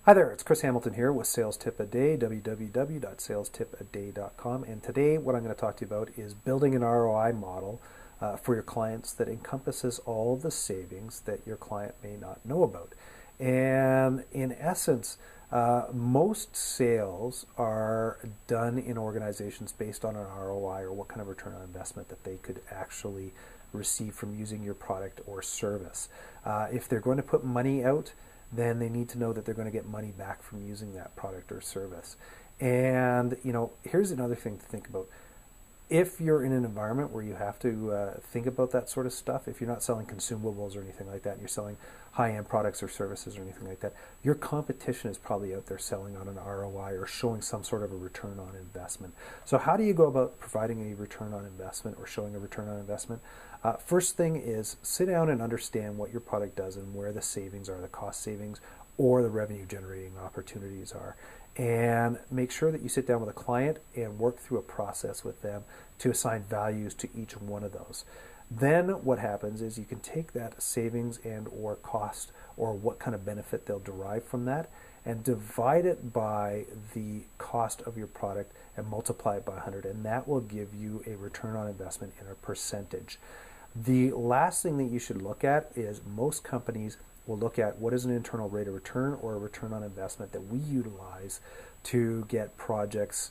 Hi there, it's Chris Hamilton here with Sales Tip a Day, www.salestipaday.com. And today what I'm going to talk to you about is building an ROI model for your clients that encompasses all the savings that your client may not know about. And in essence, most sales are done in organizations based on an ROI, or what kind of return on investment that they could actually receive from using your product or service. If they're going to put money out, then they need to know that they're going to get money back from using that product or service. And here's another thing to think about. If you're in an environment where you have to think about that sort of stuff, if you're not selling consumables or anything like that, and you're selling high-end products or services or anything like that, your competition is probably out there selling on an ROI or showing some sort of a return on investment. So how do you go about providing a return on investment or showing a return on investment? First thing is sit down and understand what your product does and where the savings are, the cost savings or the revenue generating opportunities are. And make sure that you sit down with a client and work through a process with them to assign values to each one of those. Then what happens is you can take that savings and or cost or what kind of benefit they'll derive from that and divide it by the cost of your product and multiply it by 100, and that will give you a return on investment in a percentage. The last thing that you should look at is most companies will look at what is an internal rate of return or a return on investment that we utilize to get projects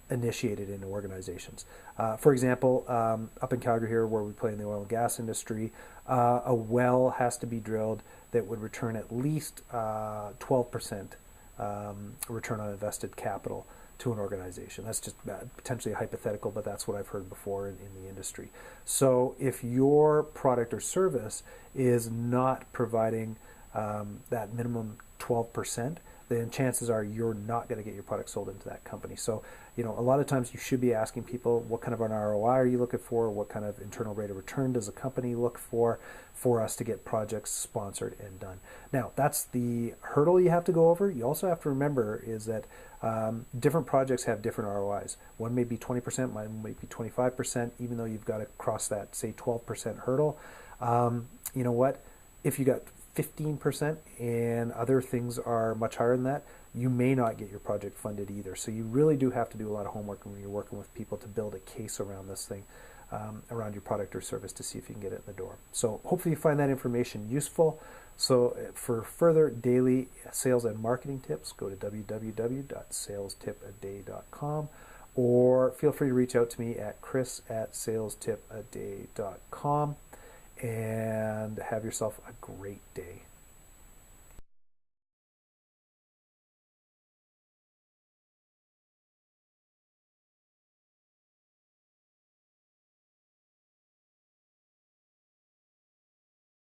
initiated in organizations. For example, up in Calgary here, where we play in the oil and gas industry, a well has to be drilled that would return at least 12% return on invested capital to an organization. That's just potentially hypothetical, but that's what I've heard before in the industry. So if your product or service is not providing that minimum 12%, then chances are you're not going to get your product sold into that company. So, a lot of times you should be asking people, what kind of an ROI are you looking for? What kind of internal rate of return does a company look for us to get projects sponsored and done? Now, that's the hurdle you have to go over. You also have to remember is that different projects have different ROIs. One may be 20%, one may be 25%, even though you've got to cross that, say, 12% hurdle. You know what? If you got 15% and other things are much higher than that, you may not get your project funded either. So you really do have to do a lot of homework when you're working with people to build a case around this thing, around your product or service, to see if you can get it in the door. So hopefully you find that information useful. So for further daily sales and marketing tips, go to www.salestipaday.com, or feel free to reach out to me at chris@salestipaday.com. And have yourself a great day.